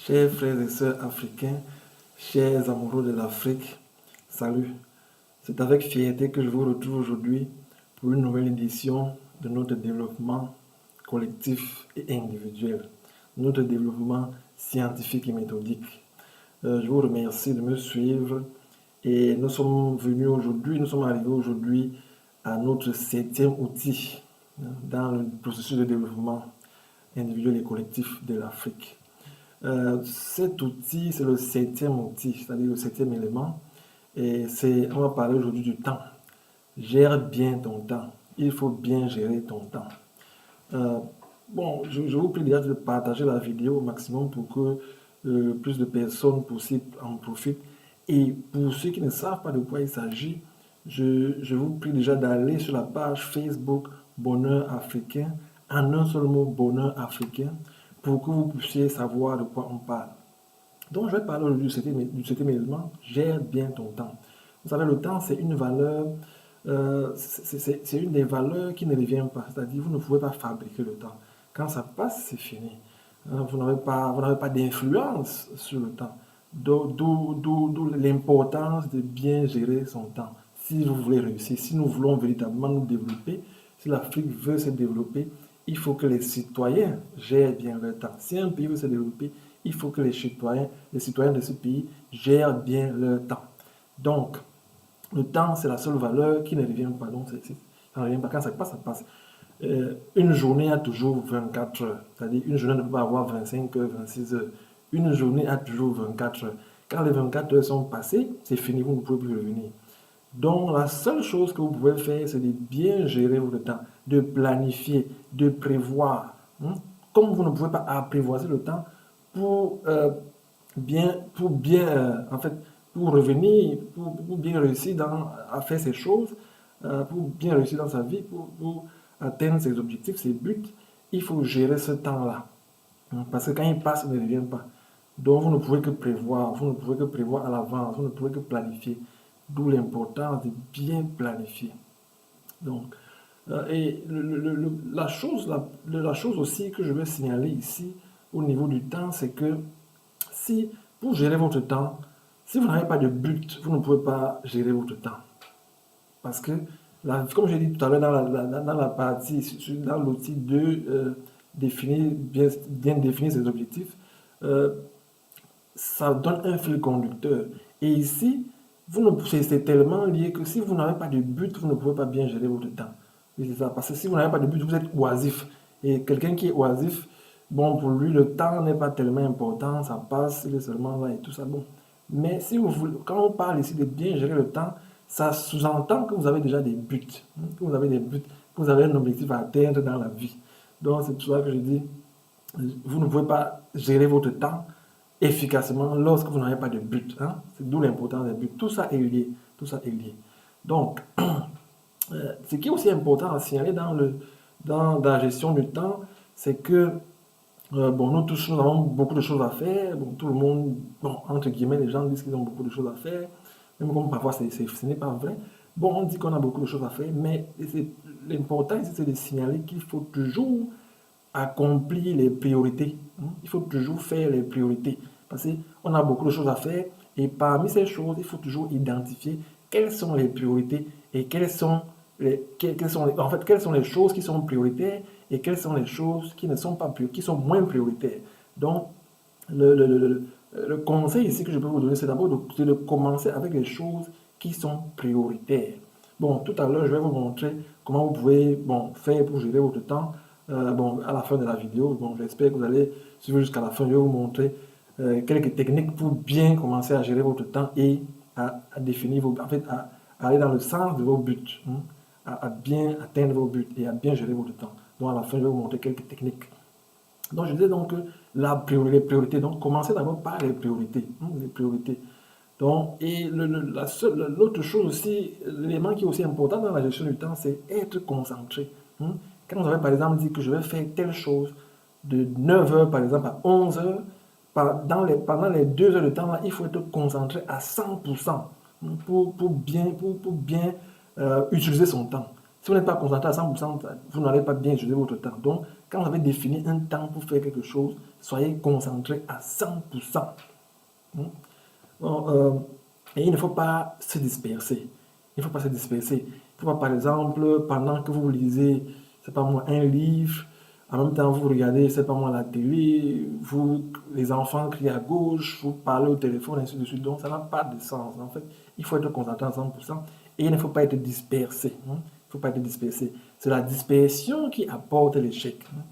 Chers frères et sœurs africains, chers amoureux de l'Afrique, salut. C'est avec fierté que je vous retrouve aujourd'hui pour une nouvelle édition de notre développement collectif et individuel, notre développement scientifique et méthodique. Je vous remercie de me suivre et nous sommes arrivés aujourd'hui à notre 7e outil dans le processus de développement individuel et collectif de l'Afrique. Cet outil, c'est le 7e outil, c'est-à-dire le 7e élément. Et on va parler aujourd'hui du temps. Gère bien ton temps. Il faut bien gérer ton temps. Je vous prie déjà de partager la vidéo au maximum pour que le plus de personnes possibles en profitent. Et pour ceux qui ne savent pas de quoi il s'agit, je vous prie déjà d'aller sur la page Facebook Bonheur Africain, en un seul mot Bonheur Africain, pour que vous puissiez savoir de quoi on parle. Donc, je vais parler aujourd'hui du 7e élément, gère bien ton temps. Vous savez, le temps, c'est une valeur, c'est une des valeurs qui ne revient pas. C'est-à-dire, vous ne pouvez pas fabriquer le temps. Quand ça passe, c'est fini. Vous n'avez pas d'influence sur le temps. D'où l'importance de bien gérer son temps. Si vous voulez réussir, si nous voulons véritablement nous développer, si l'Afrique veut se développer, il faut que les citoyens gèrent bien leur temps. Si un pays veut se développer, il faut que les citoyens de ce pays gèrent bien leur temps. Donc, le temps, c'est la seule valeur qui ne revient pas. Donc, ça ne revient pas. Quand ça passe, ça passe. Une journée a toujours 24 heures. C'est-à-dire, une journée ne peut pas avoir 25 heures, 26 heures. Une journée a toujours 24 heures. Quand les 24 heures sont passées, c'est fini, vous ne pouvez plus revenir. Donc, la seule chose que vous pouvez faire, c'est de bien gérer votre temps, de planifier, de prévoir. Comme vous ne pouvez pas apprivoiser le temps pour revenir, pour bien réussir à faire ces choses, pour bien réussir dans sa vie, pour atteindre ses objectifs, ses buts, il faut gérer ce temps-là. Parce que quand il passe, il ne revient pas. Donc, vous ne pouvez que prévoir, à l'avance, vous ne pouvez que planifier. D'où l'importance de bien planifier. Donc, la chose aussi que je veux signaler ici au niveau du temps, c'est que si pour gérer votre temps, si vous n'avez pas de but, vous ne pouvez pas gérer votre temps. Parce que, comme j'ai dit tout à l'heure dans la partie, dans l'outil de bien définir ses objectifs, ça donne un fil conducteur. Et ici, c'est tellement lié que si vous n'avez pas de but, vous ne pouvez pas bien gérer votre temps. Oui, c'est ça. Parce que si vous n'avez pas de but, vous êtes oisif. Et quelqu'un qui est oisif, bon, pour lui, le temps n'est pas tellement important, ça passe, il est seulement là et tout ça. Bon. Mais si vous voulez, quand on parle ici de bien gérer le temps, ça sous-entend que vous avez déjà des buts. Que vous avez des buts, que vous avez un objectif à atteindre dans la vie. Donc, c'est pour ça que je dis, vous ne pouvez pas gérer votre temps efficacement lorsque vous n'avez pas de but. C'est d'où l'importance des buts. Tout ça est lié. Tout ça est lié. Donc, ce qui est aussi important à signaler dans la gestion du temps, c'est que nous tous, nous avons beaucoup de choses à faire. Bon, tout le monde, entre guillemets, les gens disent qu'ils ont beaucoup de choses à faire. Même comme parfois ce n'est pas vrai. Bon, on dit qu'on a beaucoup de choses à faire, mais l'important ici, c'est de signaler qu'il faut toujours accomplir les priorités. Il faut toujours faire les priorités. Parce qu'on a beaucoup de choses à faire et parmi ces choses, il faut toujours identifier quelles sont les priorités et quelles sont les choses qui sont prioritaires et quelles sont les choses qui ne sont pas qui sont moins prioritaires. Donc, le conseil ici que je peux vous donner, c'est d'abord de commencer avec les choses qui sont prioritaires. Bon, tout à l'heure, je vais vous montrer comment vous pouvez faire pour gérer votre temps. À la fin de la vidéo, j'espère que vous allez suivre jusqu'à la fin. Je vais vous montrer quelques techniques pour bien commencer à gérer votre temps et à définir à aller dans le sens de vos buts, à bien atteindre vos buts et à bien gérer votre temps. Donc, à la fin, je vais vous montrer quelques techniques. Donc, je disais donc que les priorités, donc commencez d'abord par les priorités. Les priorités. Donc, et l'autre chose aussi, l'élément qui est aussi important dans la gestion du temps, c'est être concentré. Quand vous avez par exemple dit que je vais faire telle chose de 9 heures par exemple à 11 heures, pendant les 2 heures de temps, là, il faut être concentré à 100% pour bien utiliser son temps. Si vous n'êtes pas concentré à 100%, vous n'allez pas bien utiliser votre temps. Donc, quand vous avez défini un temps pour faire quelque chose, soyez concentré à 100%. Hein? Bon, et il ne faut pas se disperser. Il ne faut pas se disperser. Il ne faut pas, par exemple, pendant que vous lisez, c'est pas moi, un livre, en même temps vous regardez, c'est pas moi, la télé, vous, les enfants crient à gauche, vous parlez au téléphone, ainsi de suite. Donc ça n'a pas de sens. En fait, il faut être concentré à 100% et il ne faut pas être dispersé. Hein. Il ne faut pas être dispersé. C'est la dispersion qui apporte l'échec. Hein.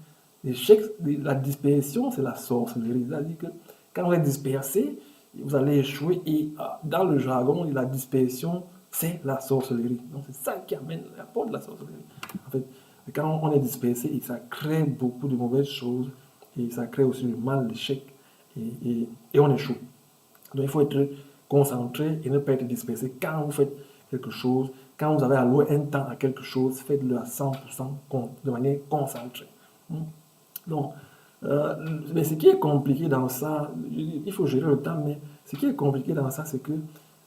L'échec, la dispersion, c'est la sorcellerie. C'est-à-dire que quand vous êtes dispersé, vous allez échouer. Et dans le jargon, la dispersion, c'est la sorcellerie. Donc c'est ça qui amène l'apport de la sorcellerie. En fait, quand on est dispersé, et ça crée beaucoup de mauvaises choses, et ça crée aussi le mal, l'échec, et on échoue. Donc il faut être concentré et ne pas être dispersé. Quand vous faites quelque chose, quand vous avez alloué un temps à quelque chose, faites-le à 100% de manière concentrée. Donc, mais ce qui est compliqué dans ça, il faut gérer le temps, mais ce qui est compliqué dans ça, c'est que,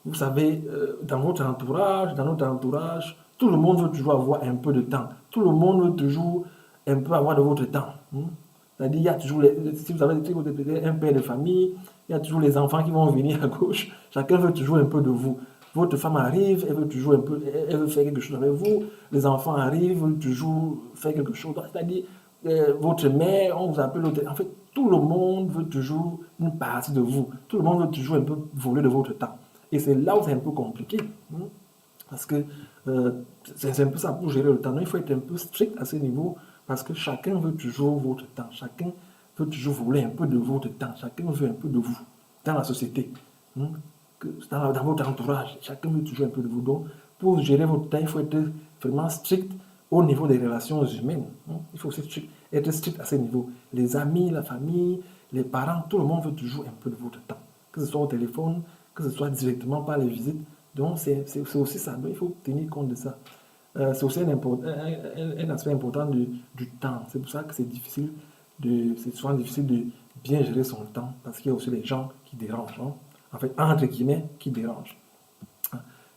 vous savez, dans votre entourage, dans notre entourage, tout le monde veut toujours avoir un peu de temps. Tout le monde veut toujours un peu avoir de votre temps. C'est-à-dire, il y a toujours, si vous avez un père de famille, il y a toujours les enfants qui vont venir à gauche. Chacun veut toujours un peu de vous. Votre femme arrive, elle veut toujours un peu, elle veut faire quelque chose avec vous. Les enfants arrivent, veulent toujours faire quelque chose. C'est-à-dire, votre mère, on vous appelle en fait, tout le monde veut toujours une partie de vous. Tout le monde veut toujours un peu voler de votre temps. Et c'est là où c'est un peu compliqué. Parce que c'est un peu ça pour gérer le temps. Donc, il faut être un peu strict à ce niveau parce que chacun veut toujours votre temps. Chacun veut toujours voler un peu de votre temps. Chacun veut un peu de vous dans la société. Dans votre entourage. Chacun veut toujours un peu de vous. Donc, pour gérer votre temps, il faut être vraiment strict au niveau des relations humaines. Il faut aussi être strict à ce niveau. Les amis, la famille, les parents, tout le monde veut toujours un peu de votre temps. Que ce soit au téléphone, que ce soit directement par les visites. Donc, c'est aussi ça. Donc, il faut tenir compte de ça. C'est aussi un aspect important du temps. C'est pour ça que c'est souvent difficile de bien gérer son temps parce qu'il y a aussi des gens qui dérangent. En fait, entre guillemets, qui dérangent.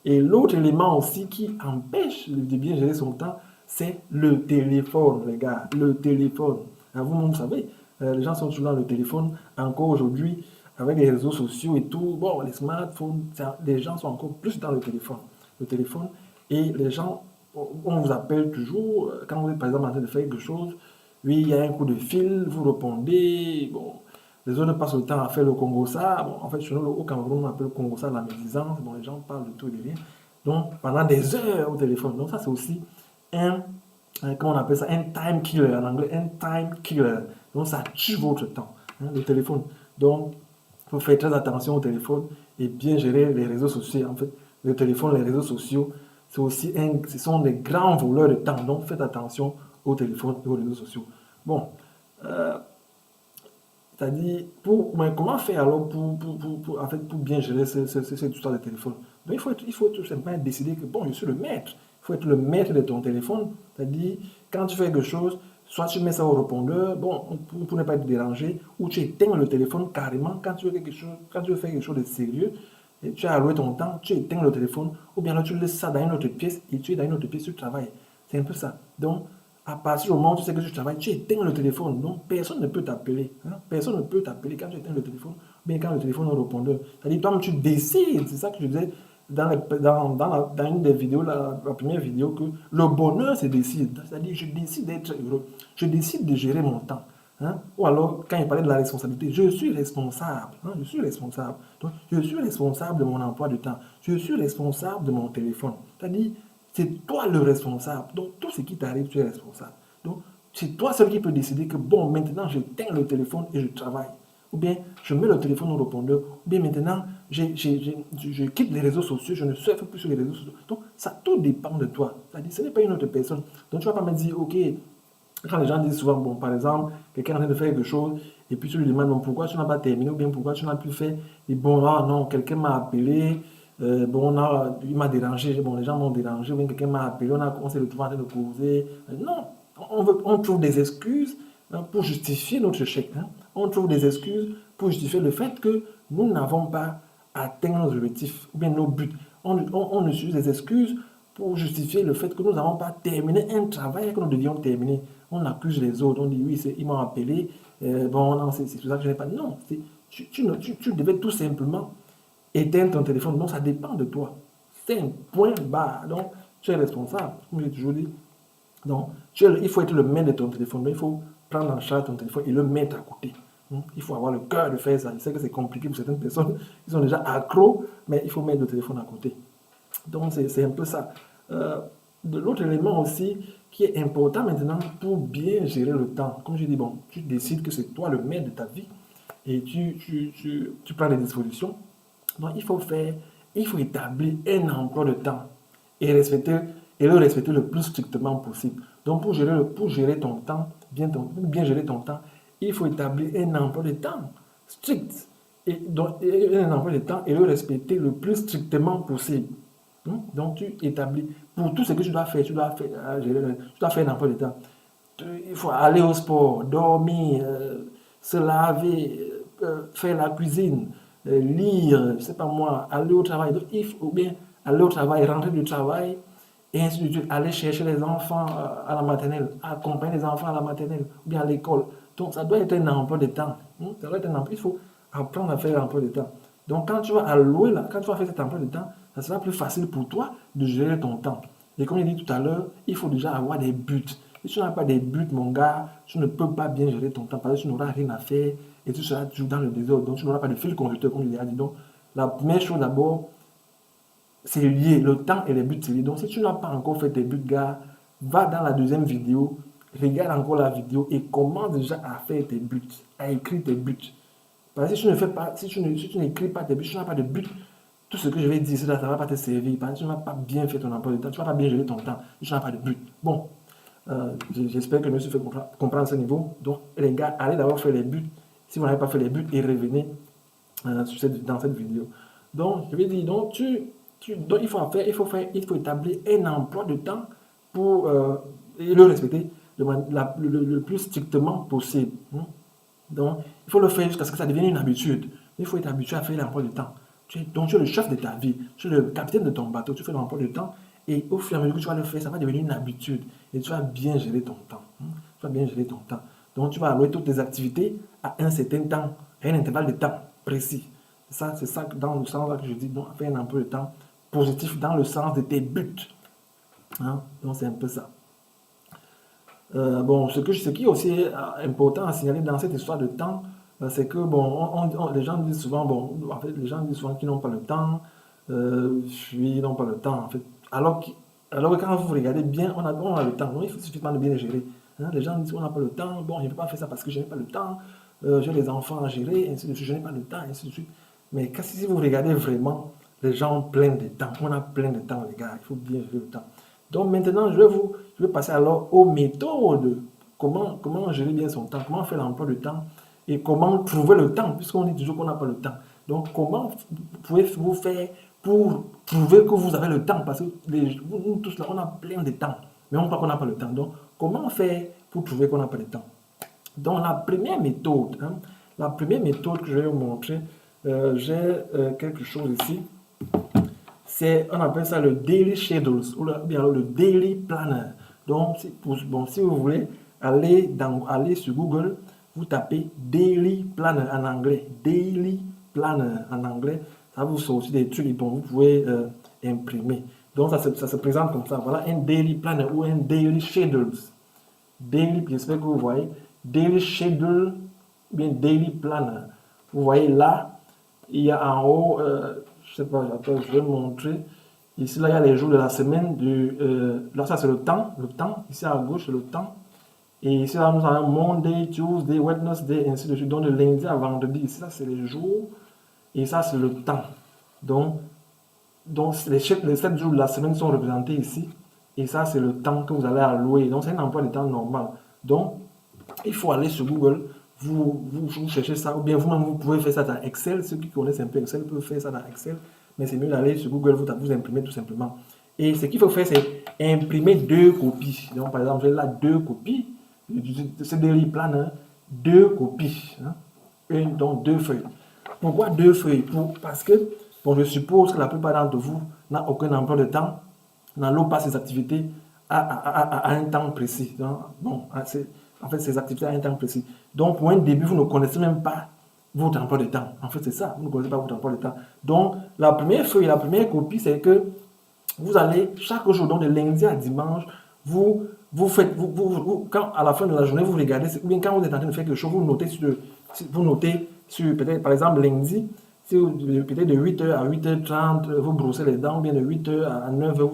Et l'autre élément aussi qui empêche de bien gérer son temps, c'est le téléphone, les gars. Le téléphone. Vous savez, les gens sont toujours dans le téléphone. Encore aujourd'hui, avec les réseaux sociaux et tout, bon, les smartphones, les gens sont encore plus dans le téléphone. Le téléphone. Et les gens, on vous appelle toujours, quand vous êtes par exemple en train de faire quelque chose, oui, il y a un coup de fil, vous répondez, bon, les autres passent le temps à faire le Congo-ça. Bon, en fait, chez nous, au Cameroun, on appelle le Congo-ça la médisance. Bon, les gens parlent de tout et de rien. Donc, pendant des heures au téléphone. Donc, ça, c'est aussi comment on appelle ça, un time killer en anglais, un time killer. Donc, ça tue votre temps, le téléphone. Donc, il faut faire très attention au téléphone et bien gérer les réseaux sociaux. En fait, le téléphone, les réseaux sociaux, ce sont des grands voleurs de temps. Donc, faites attention au téléphone et aux réseaux sociaux. Bon, c'est-à-dire, mais comment faire alors en fait, pour bien gérer cette histoire de téléphone? Donc, il faut tout simplement décider que, bon, je suis le maître. Il faut être le maître de ton téléphone. C'est-à-dire, quand tu fais quelque chose, soit tu mets ça au répondeur, bon, pour ne pas être dérangé, ou tu éteins le téléphone carrément quand tu veux faire quelque chose de sérieux, et tu as alloué ton temps, tu éteins le téléphone, ou bien là, tu laisses ça dans une autre pièce, et tu es dans une autre pièce, tu travailles. C'est un peu ça. Donc, à partir du moment où tu sais que tu travailles, tu éteins le téléphone. Donc, personne ne peut t'appeler. Personne ne peut t'appeler quand tu éteins le téléphone, ou bien quand le téléphone est au répondeur. C'est-à-dire, toi, tu décides, c'est ça que je disais dans une des vidéos, la première vidéo, que le bonheur se décide. C'est-à-dire, je décide d'être heureux. Je décide de gérer mon temps. Ou alors, quand il parlait de la responsabilité, je suis responsable. Je suis responsable. Donc, je suis responsable de mon emploi du temps. Je suis responsable de mon téléphone. C'est-à-dire, c'est toi le responsable. Donc, tout ce qui t'arrive, tu es responsable. Donc, c'est toi seul qui peux décider que, bon, maintenant, j'éteins le téléphone et je travaille. Ou bien, je mets le téléphone au répondeur. Ou bien, maintenant, je quitte les réseaux sociaux, je ne surfe plus sur les réseaux sociaux. Donc, ça tout dépend de toi. C'est-à-dire, ce n'est pas une autre personne. Donc, tu ne vas pas me dire, OK, quand les gens disent souvent, bon, par exemple, quelqu'un est en train de faire quelque chose, et puis tu lui demandes, bon, pourquoi tu n'as pas terminé, ou bien pourquoi tu n'as plus fait. Et bon, ah non, quelqu'un m'a appelé, bon, il m'a dérangé, bon, les gens m'ont dérangé, ou bien quelqu'un m'a appelé, on s'est retrouvé en train de causer. Non, on trouve des excuses pour justifier notre échec. On trouve des excuses pour justifier le fait que nous n'avons pas atteint nos objectifs, ou bien nos buts. On utilise des excuses pour justifier le fait que nous n'avons pas terminé un travail que nous devions terminer. On accuse les autres, on dit oui, ils m'ont appelé, bon, non, c'est pour ça que je n'ai pas. Non, tu devais tout simplement éteindre ton téléphone. Donc, ça dépend de toi. C'est un point barre. Donc, tu es responsable, comme j'ai toujours dit. Donc, il faut être le maître de ton téléphone, mais il faut prendre en charge ton téléphone et le mettre à côté. Il faut avoir le cœur de faire ça. Je sais que c'est compliqué pour certaines personnes, ils sont déjà accros, mais il faut mettre le téléphone à côté. Donc, c'est un peu ça. De l'autre élément aussi qui est important maintenant pour bien gérer le temps. Comme je dis, bon, tu décides que c'est toi le maître de ta vie et tu prends les dispositions. Donc, il faut établir un emploi de temps et le respecter le plus strictement possible. Donc, pour gérer ton temps, bien gérer ton temps, il faut établir un emploi de temps strict. Un emploi de temps et le respecter le plus strictement possible. Donc, tu établis, pour tout ce que tu dois faire, tu dois faire un emploi de temps. Il faut aller au sport, dormir, se laver, faire la cuisine, lire, je ne sais pas moi, aller au travail. Donc, ou bien aller au travail, rentrer du travail, et ainsi de suite, aller chercher les enfants à la maternelle, accompagner les enfants à la maternelle, ou bien à l'école. Donc, ça doit être un emploi de temps. Ça doit être un emploi. Il faut apprendre à faire l'emploi de temps. Donc, quand tu vas faire cet emploi de temps, ça sera plus facile pour toi de gérer ton temps. Et comme je l'ai dit tout à l'heure, il faut déjà avoir des buts. Si tu n'as pas des buts, mon gars, tu ne peux pas bien gérer ton temps parce que tu n'auras rien à faire et tu seras toujours dans le désordre. Donc, tu n'auras pas de fil conducteur, comme je l'ai dit. Donc, la première chose d'abord, c'est lié. Le temps et les buts, c'est lié. Donc, si tu n'as pas encore fait tes buts, gars, va dans la deuxième vidéo, regarde encore la vidéo et commence déjà à faire tes buts, à écrire tes buts. Parce que si tu ne fais pas, si tu n'écris pas tes buts, si tu n'as pas de but, tout ce que je vais dire, ça ne va pas te servir. Parce que tu n'as pas bien fait ton emploi de temps, tu ne vas pas bien gérer ton temps, tu n'as pas de but. Bon, j'espère que je me suis fait comprendre ce niveau. Donc, les gars, allez d'abord faire les buts. Si vous n'avez pas fait les buts, et revenez dans cette vidéo. Donc, je vais dire, donc, il faut établir un emploi de temps pour le respecter le plus strictement possible. Donc, il faut le faire jusqu'à ce que ça devienne une habitude. Il faut être habitué à faire l'emploi de temps. Donc, tu es le chef de ta vie, tu es le capitaine de ton bateau, tu fais l'emploi de temps et au fur et à mesure que tu vas le faire, ça va devenir une habitude et tu vas bien gérer ton temps. Tu vas bien gérer ton temps. Donc, tu vas allouer toutes tes activités à un certain temps, à un intervalle de temps précis. C'est ça dans le sens là que je dis, donc, faire un emploi de temps positif dans le sens de tes buts. Donc, c'est un peu ça. Bon, ce qui est aussi important à signaler dans cette histoire de temps, c'est que bon, les gens disent souvent, en fait, les gens disent souvent qu'ils n'ont pas le temps, ils n'ont pas le temps, en fait. Alors que quand vous regardez bien, on a le temps, donc il faut suffisament de bien gérer. Les gens disent on n'a pas le temps, bon, je ne peux pas faire ça parce que je n'ai pas le temps, j'ai les enfants à gérer, ainsi de suite, je n'ai pas le temps, ainsi de suite. Mais si vous regardez vraiment, les gens ont plein de temps, on a plein de temps, les gars, il faut bien gérer le temps. Donc maintenant, je vais passer alors aux méthodes. Comment gérer bien son temps, comment faire l'emploi du temps et comment trouver le temps, puisqu'on dit toujours qu'on n'a pas le temps. Donc, comment pouvez-vous faire pour trouver que vous avez le temps? Parce que nous tous là, on a plein de temps, mais on croit qu'on n'a pas le temps. Donc, comment faire pour trouver qu'on n'a pas le temps? Donc, la première méthode que je vais vous montrer, j'ai quelque chose ici. On appelle ça le Daily Schedules ou bien le Daily Planner. Donc, si vous voulez aller sur Google, vous tapez Daily Planner en anglais. Daily Planner en anglais. Ça vous sort aussi des trucs dont vous pouvez imprimer. Donc, ça se présente comme ça. Voilà un Daily Planner ou un Daily Schedules. Daily, j'espère que vous voyez. Daily Schedule, bien Daily Planner. Vous voyez là, il y a en haut, je sais pas, je vais montrer. Ici, là, il y a les jours de la semaine. Là, ça, c'est le temps. Ici, à gauche, c'est le temps. Et ici, là, nous avons Monday, Tuesday, Wednesday, ainsi de suite. Donc, de lundi à vendredi. Ici, ça, c'est les jours. Et ça, c'est le temps. Donc les 7 jours de la semaine sont représentés ici. Et ça, c'est le temps que vous allez allouer. Donc, c'est un emploi de temps normal. Donc, il faut aller sur Google. Vous cherchez ça. Ou bien vous-même, vous pouvez faire ça dans Excel. Ceux qui connaissent un peu Excel peuvent faire ça dans Excel. Mais c'est mieux d'aller sur Google, vous imprimez tout simplement. Et ce qu'il faut faire, c'est imprimer 2 copies. Donc, par exemple, j'ai là 2 copies. C'est Daily Planner, 2 copies. Donc, 2 feuilles. Pourquoi 2 feuilles? Parce que, je suppose que la plupart d'entre vous n'ont aucun emploi de temps. n'allouent pas ces activités à un temps précis. Donc, bon, en fait, ces activités à un temps précis. Donc, pour un début, vous ne connaissez même pas votre emploi de temps. En fait, c'est ça, vous ne connaissez pas votre emploi de temps. Donc, la première feuille, la première copie, c'est que vous allez, chaque jour, donc de lundi à dimanche, vous faites, quand à la fin de la journée, vous regardez, ou bien quand vous êtes en train de faire quelque chose, vous notez sur, peut-être, par exemple, lundi, peut-être de 8h à 8h30, vous brossez les dents, ou bien de 8h à 9h,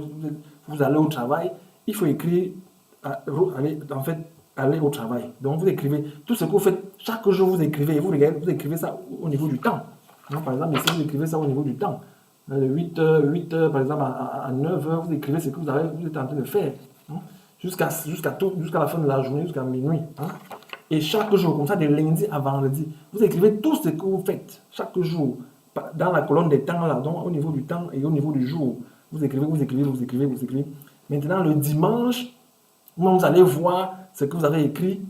vous allez au travail. Il faut écrire, en fait, aller au travail. Donc, vous écrivez tout ce que vous faites. Chaque jour, vous écrivez, vous regardez, vous écrivez ça au niveau du temps. Donc, par exemple, ici, vous écrivez ça au niveau du temps. De 8h, par exemple, à 9h, vous écrivez ce que vous êtes en train de faire. Hein, jusqu'à la fin de la journée, jusqu'à minuit. Hein. Et chaque jour, comme ça, de lundi à vendredi, vous écrivez tout ce que vous faites. Chaque jour, dans la colonne des temps, là, donc au niveau du temps et au niveau du jour. Vous écrivez, vous écrivez, vous écrivez, vous écrivez. Maintenant, le dimanche, vous allez voir ce que vous avez écrit.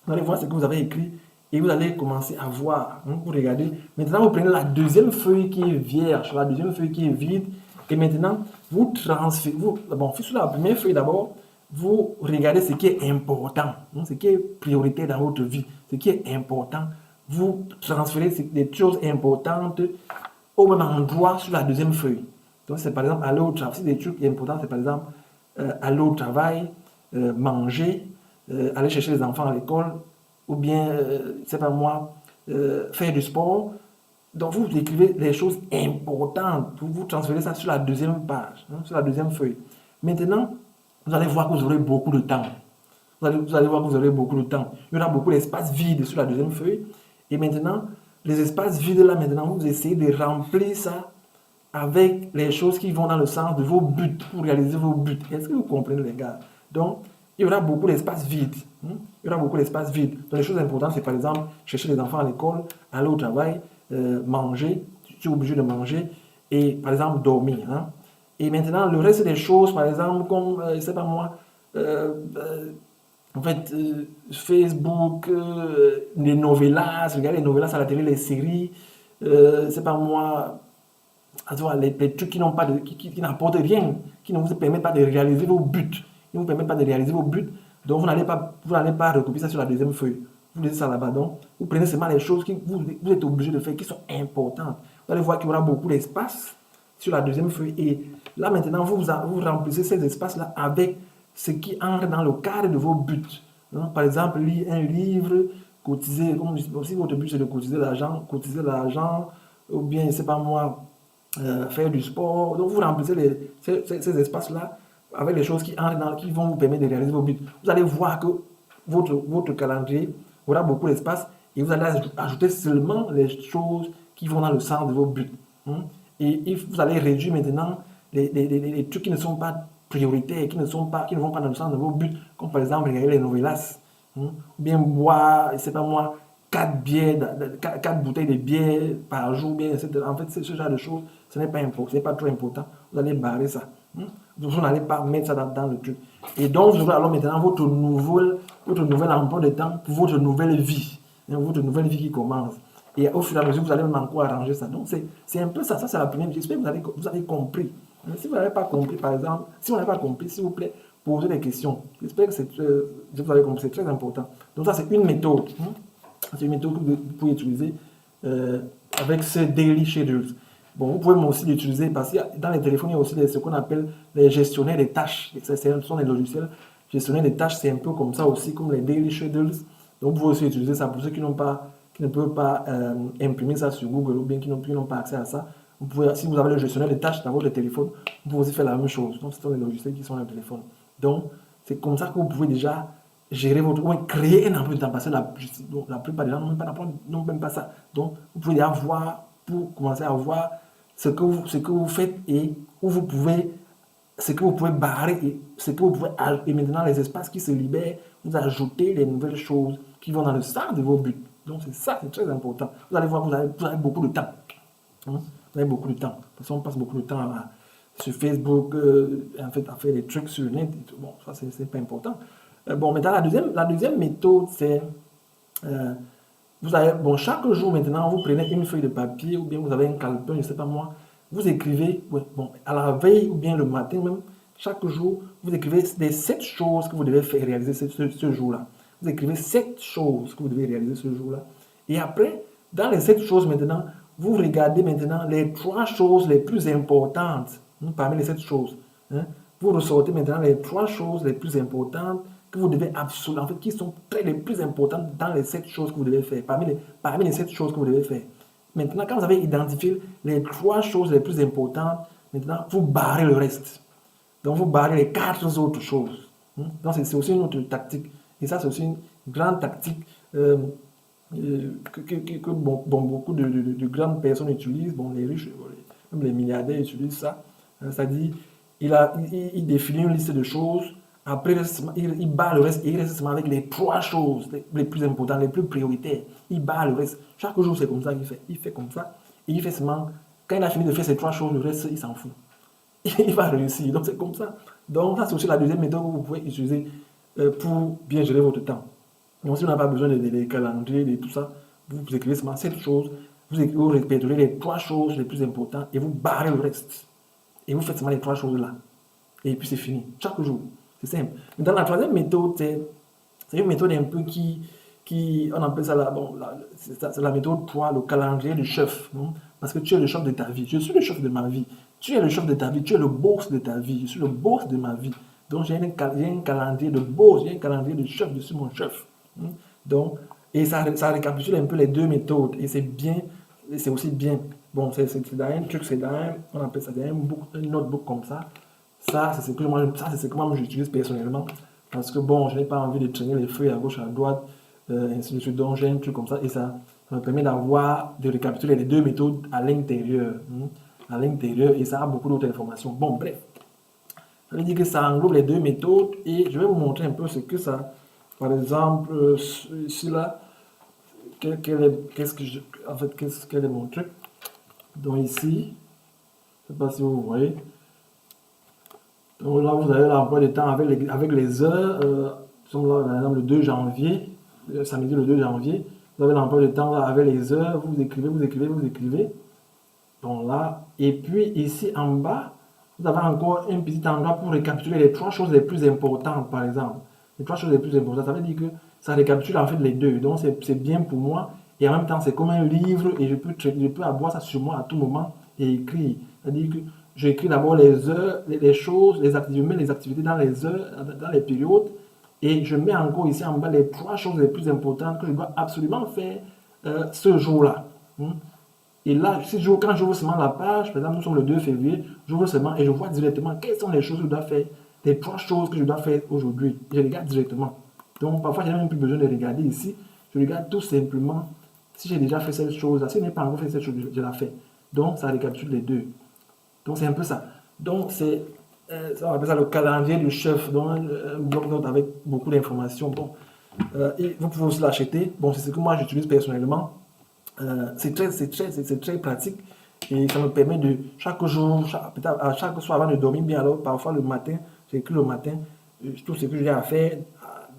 Vous allez voir ce que vous avez écrit et vous allez commencer à voir. Hein, vous regardez. Maintenant, vous prenez la deuxième feuille qui est vierge, la deuxième feuille qui est vide. Et maintenant, vous transférez. Bon, sur la première feuille d'abord, vous regardez ce qui est important, hein, ce qui est prioritaire dans votre vie, ce qui est important. Vous transférez des choses importantes au même endroit sur la deuxième feuille. Donc, c'est par exemple aller au travail. Si des trucs importants, c'est par exemple aller au travail, manger, aller chercher les enfants à l'école, ou bien, c'est pas moi, faire du sport. Donc, vous écrivez les choses importantes, vous transférez ça sur la deuxième page, hein, sur la deuxième feuille. Maintenant, vous allez voir que vous aurez beaucoup de temps. Vous allez voir que vous aurez beaucoup de temps. Il y aura beaucoup d'espace vide sur la deuxième feuille. Et maintenant, les espaces vides là, maintenant, vous essayez de remplir ça avec les choses qui vont dans le sens de vos buts, pour réaliser vos buts. Est-ce que vous comprenez, les gars? Donc, il y aura beaucoup d'espace vide. Il y aura beaucoup d'espace vide. Donc, les choses importantes, c'est par exemple chercher les enfants à l'école, aller au travail, manger, tu es obligé de manger, et par exemple dormir. Hein. Et maintenant, le reste des choses, par exemple, comme, je ne sais pas moi, en fait, Facebook, les novellas, regardez les novellas à la télé, les séries, c'est pas moi, les trucs qui n'ont pas qui n'apportent rien, qui ne vous permettent pas de réaliser vos buts, qui ne vous permettent pas de réaliser vos buts, donc vous n'allez pas recopier ça sur la deuxième feuille. Vous laissez ça là-bas, donc vous prenez seulement les choses que vous êtes obligé de faire, qui sont importantes. Vous allez voir qu'il y aura beaucoup d'espace sur la deuxième feuille, et là maintenant, vous remplissez ces espaces-là avec ce qui entre dans le cadre de vos buts. Donc, par exemple, lire un livre, cotiser, comme si votre but c'est de cotiser l'argent, ou bien, je ne sais pas moi, faire du sport. Donc, vous remplissez ces espaces-là avec les choses qui entrent qui vont vous permettre de réaliser vos buts. Vous allez voir que votre calendrier aura beaucoup d'espace et vous allez ajouter seulement les choses qui vont dans le sens de vos buts. Hein. Et vous allez réduire maintenant les trucs qui ne sont pas prioritaires, qui ne vont pas dans le sens de vos buts, comme par exemple regarder les novellas, hein, ou bien boire, je ne sais pas moi, 4 bouteilles de bière par jour, bien, etc. En fait, ce genre de choses, ce n'est pas important, ce n'est pas trop important. Vous allez barrer ça. Hein. Vous n'allez pas mettre ça dans le truc. Et donc, vous aurez alors maintenant votre nouvel emploi de temps pour votre nouvelle vie. Hein, votre nouvelle vie qui commence. Et au fur et à mesure, vous allez même encore arranger ça. Donc, c'est un peu ça. Ça, c'est la première. J'espère que vous avez compris. Si vous n'avez pas compris, par exemple, si vous n'avez pas compris, s'il vous plaît, posez des questions. J'espère que vous avez compris. C'est très important. Donc, ça, c'est une méthode. Hein. C'est une méthode que vous pouvez utiliser avec ce daily schedules. Bon, vous pouvez aussi l'utiliser parce que dans les téléphones, il y a aussi ce qu'on appelle les gestionnaires des tâches. Ce sont des logiciels gestionnaires des tâches. C'est un peu comme ça aussi, comme les daily schedules. Donc, vous pouvez aussi utiliser ça pour ceux qui ne peuvent pas imprimer ça sur Google ou bien qui n'ont pas accès à ça. Vous pouvez, si vous avez le gestionnaire des tâches dans votre téléphone, vous pouvez aussi faire la même chose. Donc, ce sont des logiciels qui sont dans le téléphone. Donc, c'est comme ça que vous pouvez déjà gérer votre, ou créer un emploi de temps, parce que la plupart des gens n'ont même pas ça. Donc, vous pouvez déjà voir, pour commencer à voir ce que vous faites et où vous pouvez, ce que vous pouvez barrer et ce que vous pouvez, et maintenant les espaces qui se libèrent, vous ajoutez les nouvelles choses qui vont dans le sens de vos buts. Donc, c'est ça, c'est très important. Vous allez voir, vous avez beaucoup de temps. Hein? Vous avez beaucoup de temps. Parce qu'on passe beaucoup de temps sur Facebook, en fait, à faire des trucs sur le net. Et tout. Bon, ça, c'est pas important. Bon, maintenant, la deuxième méthode, c'est... chaque jour, maintenant, vous prenez une feuille de papier ou bien vous avez un calepin, je ne sais pas moi. Vous écrivez, à la veille ou bien le matin même, Chaque jour, vous écrivez les 7 choses que vous devez faire réaliser ce jour-là. Vous écrivez 7 choses que vous devez réaliser ce jour-là. Et après, dans les 7 choses maintenant, vous regardez maintenant les 3 choses les plus importantes parmi les 7 choses. Hein. Vous ressortez maintenant les 3 choses les plus importantes que vous devez absolument, en fait, qui sont les plus importantes dans les 7 choses que vous devez faire, parmi les 7 choses que vous devez faire. Maintenant, quand vous avez identifié les 3 choses les plus importantes, maintenant, vous barrez le reste. Donc, vous barrez les 4 autres choses. Donc, c'est aussi une autre tactique. Et ça, c'est aussi une grande tactique que beaucoup de grandes personnes utilisent. Bon, les riches, même les milliardaires utilisent ça. C'est-à-dire, il définit une liste de choses. Après, il barre le reste et il reste seulement avec les 3 choses les plus importantes, les plus prioritaires. Il barre le reste. Chaque jour, c'est comme ça qu'il fait. Il fait comme ça. Et il fait seulement, quand il a fini de faire ces 3 choses, le reste, il s'en fout. Il va réussir. Donc, c'est comme ça. Donc, ça, c'est aussi la deuxième méthode que vous pouvez utiliser pour bien gérer votre temps. Donc, si vous n'avez pas besoin des calendriers, de tout ça, vous écrivez seulement 7 choses, vous répéterez les 3 choses les plus importantes et vous barrez le reste. Et vous faites seulement les 3 choses-là. Et puis, c'est fini. Chaque jour. C'est simple. Mais dans la troisième méthode, c'est une méthode un peu on appelle ça c'est la méthode 3, le calendrier du chef. Parce que tu es le chef de ta vie. Je suis le chef de ma vie. Tu es le chef de ta vie. Tu es le boss de ta vie. Je suis le boss de ma vie. Donc, j'ai un calendrier de boss, j'ai un calendrier de chef. Je suis mon chef. Donc, et ça récapitule un peu les 2 méthodes. Et c'est bien, c'est aussi bien. Bon, c'est dans un truc, on appelle ça un notebook comme ça. Ça, c'est ce que moi j'utilise personnellement. Parce que bon, je n'ai pas envie de traîner les feuilles à gauche, à droite, ainsi de suite. Donc, j'ai un truc comme ça. Et ça me permet de récapituler les 2 méthodes à l'intérieur. À l'intérieur. Et ça a beaucoup d'autres informations. Bon, bref. Ça veut dire que ça englobe les 2 méthodes. Et je vais vous montrer un peu ce que ça. Par exemple, ici là, quel est mon truc. Donc ici, je ne sais pas si vous voyez. Donc là, vous avez l'emploi du temps avec les heures. Nous sommes là, par exemple, le 2 janvier, samedi le 2 janvier. Vous avez l'emploi du temps là, avec les heures. Vous écrivez. Donc là, et puis ici en bas, vous avez encore un petit endroit pour récapituler les 3 choses les plus importantes, par exemple. Les 3 choses les plus importantes, ça veut dire que ça récapitule en fait les 2. Donc c'est bien pour moi. Et en même temps, c'est comme un livre et je peux avoir ça sur moi à tout moment et écrire. C'est-à-dire que j'écris d'abord les heures, les choses, je mets les activités dans les heures, dans les périodes. Et je mets encore ici en bas les 3 choses les plus importantes que je dois absolument faire ce jour-là. Et là, quand j'ouvre seulement la page, par exemple, nous sommes le 2 février, j'ouvre seulement et je vois directement quelles sont les choses que je dois faire, les 3 choses que je dois faire aujourd'hui. Je regarde directement. Donc, parfois, je n'ai même plus besoin de regarder ici. Je regarde tout simplement si j'ai déjà fait cette chose-là. Si je n'ai pas encore fait cette chose, je la fais. Donc, ça récapitule les 2. Donc, c'est un peu ça. Donc, on appelle ça le calendrier du chef. Donc, un bloc-notes avec beaucoup d'informations. Bon, et vous pouvez aussi l'acheter. Bon, c'est ce que moi, j'utilise personnellement. C'est très pratique et ça me permet de chaque jour, chaque soir avant de dormir bien, alors parfois le matin, j'écris le matin tout ce que j'ai à faire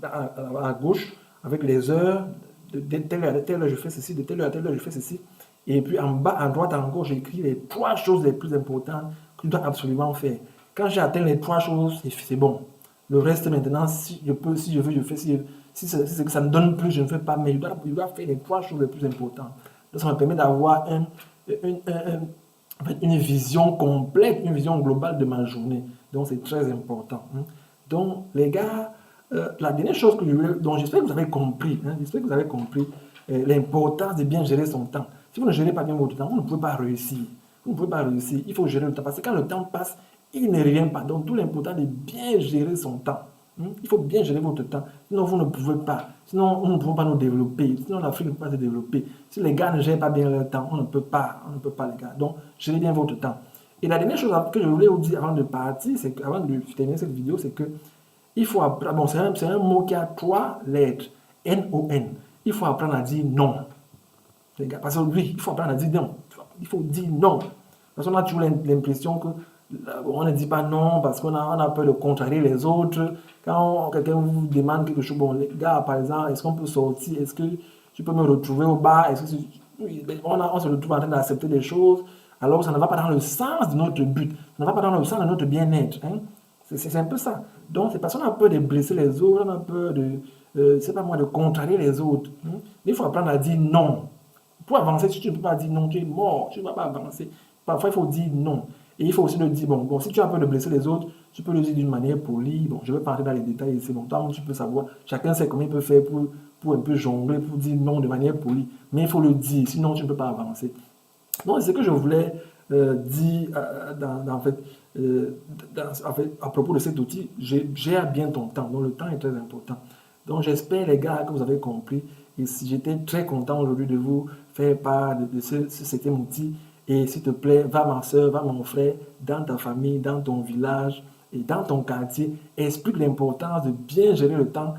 à gauche avec les heures, de telle heure à telle heure je fais ceci, de telle heure à telle heure je fais ceci. Et puis en bas, à droite encore, j'écris les 3 choses les plus importantes que je dois absolument faire. Quand j'ai atteint les 3 choses, c'est bon. Le reste maintenant, si je veux, je fais. Si c'est que ça me donne plus, je ne fais pas, mais je dois faire les 3 choses les plus importantes. Donc, ça me permet d'avoir une vision complète, une vision globale de ma journée. Donc, c'est très important. Donc, les gars, la dernière chose dont j'espère que vous avez compris, j'espère que vous avez compris l'importance de bien gérer son temps. Si vous ne gérez pas bien votre temps, vous ne pouvez pas réussir. Vous ne pouvez pas réussir. Il faut gérer le temps. Parce que quand le temps passe, il ne revient pas. Donc, tout l'important est de bien gérer son temps. Il faut bien gérer votre temps. Sinon, vous ne pouvez pas. Sinon, nous ne pouvons pas nous développer. Sinon, l'Afrique ne peut pas se développer. Si les gars ne gèrent pas bien leur temps, on ne peut pas. On ne peut pas, les gars. Donc, gérez bien votre temps. Et la dernière chose que je voulais vous dire avant de partir, avant de terminer cette vidéo, c'est que il faut apprendre. Bon, c'est un mot qui a 3 lettres. N-O-N. Il faut apprendre à dire non. Les gars, parce que oui, il faut apprendre à dire non. Il faut dire non. Parce qu'on a toujours l'impression que on ne dit pas non parce qu'on a peur de contrarier les autres. Quand quelqu'un vous demande quelque chose, bon, les gars, par exemple, est-ce qu'on peut sortir? Est-ce que tu peux me retrouver au bar? On se retrouve en train d'accepter des choses alors que ça ne va pas dans le sens de notre but. Ça ne va pas dans le sens de notre bien-être. C'est un peu ça. Donc, c'est parce qu'on a peur de blesser les autres, on a peur c'est pas moi, de contrarier les autres. Il faut apprendre à dire non. Pour avancer, si tu ne peux pas dire non, tu es mort, tu ne vas pas avancer. Parfois, il faut dire non. Et il faut aussi le dire, bon, si tu as peur de blesser les autres, tu peux le dire d'une manière polie. Bon, je vais pas entrer dans les détails ici. Bon, toi, tu peux savoir. Chacun sait comment il peut faire pour un peu jongler, pour dire non de manière polie. Mais il faut le dire, sinon tu ne peux pas avancer. Donc, c'est ce que je voulais dire en fait, en fait, à propos de cet outil. Gère bien ton temps. Donc, le temps est très important. Donc, j'espère, les gars, que vous avez compris. Et si j'étais très content aujourd'hui de vous faire part de ce septième outil. Et s'il te plaît, va ma soeur, va mon frère, dans ta famille, dans ton village et dans ton quartier. Explique l'importance de bien gérer le temps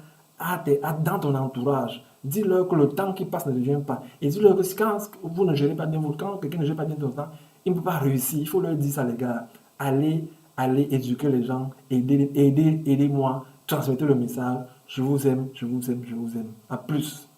dans ton entourage. Dis-leur que le temps qui passe ne revient pas. Et dis-leur que quand vous ne gérez pas bien votre temps, quelqu'un ne gère pas bien ton temps, il ne peut pas réussir. Il faut leur dire ça, les gars. Allez éduquer les gens, aidez-moi, transmettez le message. Je vous aime, je vous aime, je vous aime. À plus.